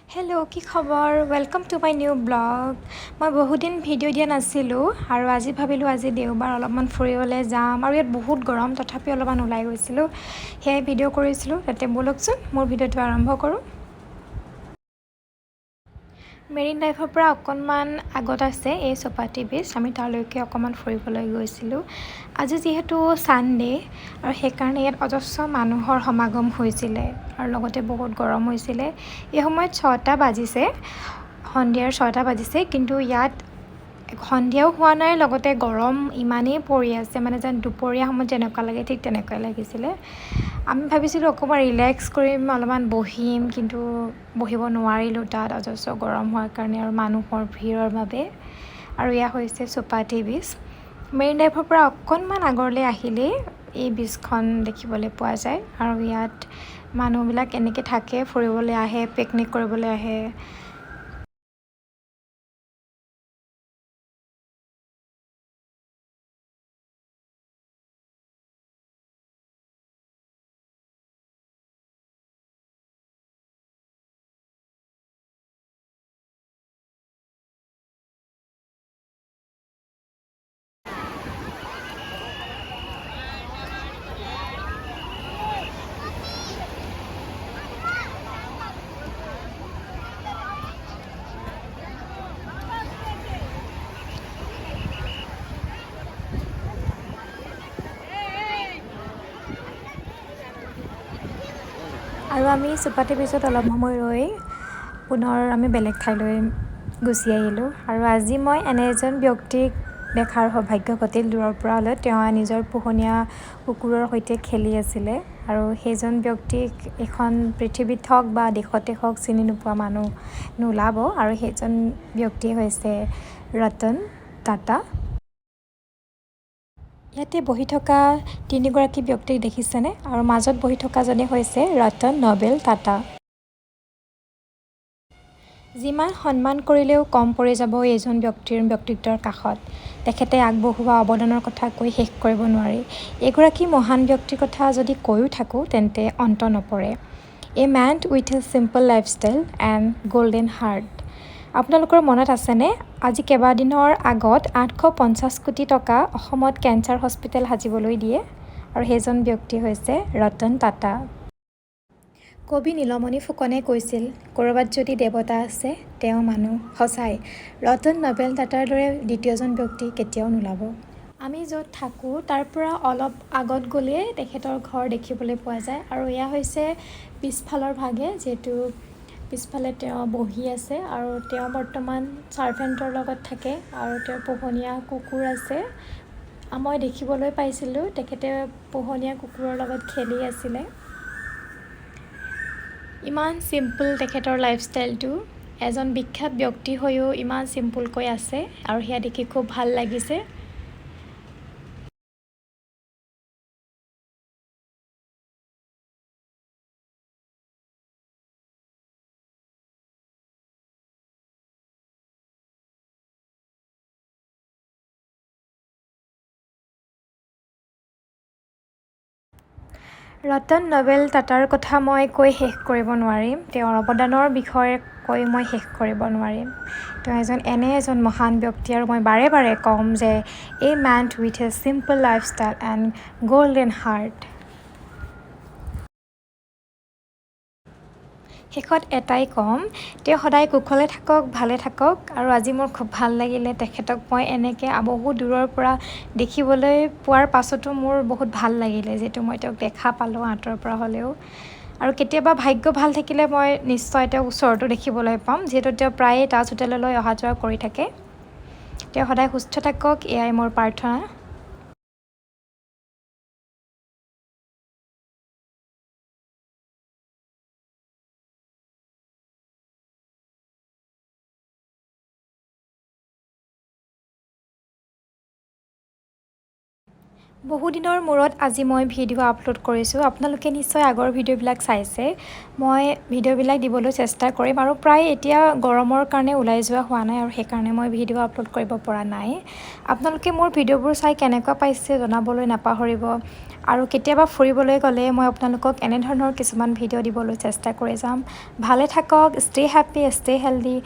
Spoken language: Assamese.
হেল্ল' কি খবৰ welcome to my new blog মই বহুদিন ভিডিঅ' দিয়া নাছিলোঁ আৰু আজি ভাবিলোঁ আজি দেওবাৰ অলপমান ফুৰিবলৈ যাম আৰু ইয়াত বহুত গৰম তথাপি অলপমান ওলাই গৈছিলোঁ সেয়াই ভিডিঅ' কৰিছিলোঁ তাতে ব'লকচোন মোৰ ভিডিঅ'টো আৰম্ভ কৰোঁ মেৰিন ড্ৰাইভৰ পৰা অকণমান আগত আছে এই চৌপাটি বীচ আমি তালৈকে অকণমান ফুৰিবলৈ গৈছিলোঁ আজি যিহেতু ছানডে আৰু সেইকাৰণে ইয়াত অজস্ৰ মানুহৰ সমাগম হৈছিলে আৰু লগতে বহুত গৰম হৈছিলে এই সময়ত 6টা বাজিছে সন্ধিয়াৰ 6টা বাজিছে কিন্তু ইয়াত সন্ধিয়াও হোৱা নাই লগতে গৰম ইমানেই পৰি আছে মানে যেন দুপৰীয়া সময়ত যেনেকুৱা লাগে ঠিক তেনেকুৱাই লাগিছিলে আমি ভাবিছিলোঁ অকণমান ৰিলেক্স কৰিম অলপমান বহিম কিন্তু বহিব নোৱাৰিলোঁ তাত অজস্ৰ গৰম হোৱাৰ কাৰণে আৰু মানুহৰ ভিৰৰ বাবে আৰু এয়া হৈছে চৌপাটি বীচ মেৰিন ড্ৰাইভৰ পৰা অকণমান আগলৈ আহিলেই এই বীচখন দেখিবলৈ পোৱা যায় আৰু ইয়াত মানুহবিলাক এনেকৈ থাকে ফুৰিবলৈ আহে পিকনিক কৰিবলৈ আহে আৰু আমি চৌপাটি বীচত অলপ সময় ৰৈ পুনৰ আমি বেলেগ ঠাইলৈ গুচি আহিলোঁ আৰু আজি মই এনে এজন ব্যক্তিক দেখাৰ সৌভাগ্য ঘটিল দূৰৰ পৰা হ'লেও তেওঁ নিজৰ পোহনীয়া কুকুৰৰ সৈতে খেলি আছিলে আৰু সেইজন ব্যক্তিক এখন পৃথিৱীত হওক বা দেশতে হওক চিনি নোপোৱা মানুহ নোলাব আৰু সেইজন ব্যক্তি হৈছে ৰতন টাটা ইয়াতে বহি থকা তিনিগৰাকী ব্যক্তিক দেখিছেনে আৰু মাজত বহি থকাজনে হৈছে ৰতন নবেল টাটা যিমান সন্মান কৰিলেও কম পৰি যাব এইজন ব্যক্তিৰ ব্যক্তিত্বৰ কাষত তেখেতে আগবঢ়োৱা অৱদানৰ কথা কৈ শেষ কৰিব নোৱাৰি এগৰাকী মহান ব্যক্তিৰ কথা যদি কৈও থাকোঁ তেন্তে অন্ত নপৰে a man with a simple lifestyle and golden heart আপোনালোকৰ মনত আছেনে আজি কেইবাদিনৰ আগত 850 কোটি টকা অসমত কেঞ্চাৰ হস্পিটেল সাজিবলৈ দিয়ে আৰু সেইজন ব্যক্তি হৈছে ৰতন টাটা কবি নীলমণি ফুকনে কৈছিল ক'ৰবাত যদি দেৱতা আছে তেওঁ মানুহ সঁচাই ৰতন নবেল টাটাৰ দৰে দ্বিতীয়জন ব্যক্তি কেতিয়াও নোলাব আমি য'ত থাকোঁ তাৰ পৰা অলপ আগত গ'লে তেখেতৰ ঘৰ দেখিবলৈ পোৱা যায় আৰু এয়া হৈছে পিছফালৰ ভাগে যিহেতু পিছফালে তেওঁ বহি আছে আৰু তেওঁ বৰ্তমান ছাৰ্ভেণ্টৰ লগত থাকে আৰু তেওঁৰ পোহনীয়া কুকুৰ আছে মই দেখিবলৈ পাইছিলোঁ তেখেতে পোহনীয়া কুকুৰৰ লগত খেলি আছিলে ইমান চিম্পল তেখেতৰ লাইফষ্টাইলটো এজন বিখ্যাত ব্যক্তি হৈও ইমান চিম্পলকৈ আছে আৰু সেয়া দেখি খুব ভাল লাগিছে ৰতন নবেল টাটাৰ কথা মই কৈ শেষ কৰিব নোৱাৰিম তেওঁৰ অৱদানৰ বিষয়ে কৈ মই শেষ কৰিব নোৱাৰিম তেওঁ এনে এজন মহান ব্যক্তি আৰু মই বাৰে বাৰে ক'ম যে a man with a simple lifestyle and golden heart শেষত এটাই ক'ম তেওঁ সদায় কুশলে থাকক ভালে থাকক আৰু আজি মোৰ খুব ভাল লাগিলে তেখেতক মই এনেকৈ বহুত দূৰৰ পৰা দেখিবলৈ পোৱাৰ পাছতো মোৰ বহুত ভাল লাগিলে যিহেতু মই তেওঁক দেখা পালোঁ আঁতৰৰ পৰা হ'লেও আৰু কেতিয়াবা ভাগ্য ভাল থাকিলে মই নিশ্চয় তেওঁক ওচৰতো দেখিবলৈ পাম যিহেতু তেওঁ প্ৰায়ে তাজ হোটেললৈ অহা যোৱা কৰি থাকে তেওঁ সদায় সুস্থ থাকক এয়াই মোৰ প্ৰাৰ্থনা বহুদিনৰ মূৰত আজি মই ভিডিঅ' আপলোড কৰিছোঁ আপোনালোকে নিশ্চয় আগৰ ভিডিঅ'বিলাক চাইছে মই ভিডিঅ'বিলাক দিবলৈ চেষ্টা কৰিম আৰু প্ৰায় এতিয়া গৰমৰ কাৰণে ওলাই যোৱা হোৱা নাই আৰু সেইকাৰণে মই ভিডিঅ' আপলোড কৰিব পৰা নাই আপোনালোকে মোৰ ভিডিঅ'বোৰ চাই কেনেকুৱা পাইছে জনাবলৈ নাপাহৰিব আৰু কেতিয়াবা ফুৰিবলৈ গ'লে মই আপোনালোকক এনেধৰণৰ কিছুমান ভিডিঅ' দিবলৈ চেষ্টা কৰি যাম। ভালে থাকক, ষ্টে হেপ্পী, ষ্টে হেল্ডি।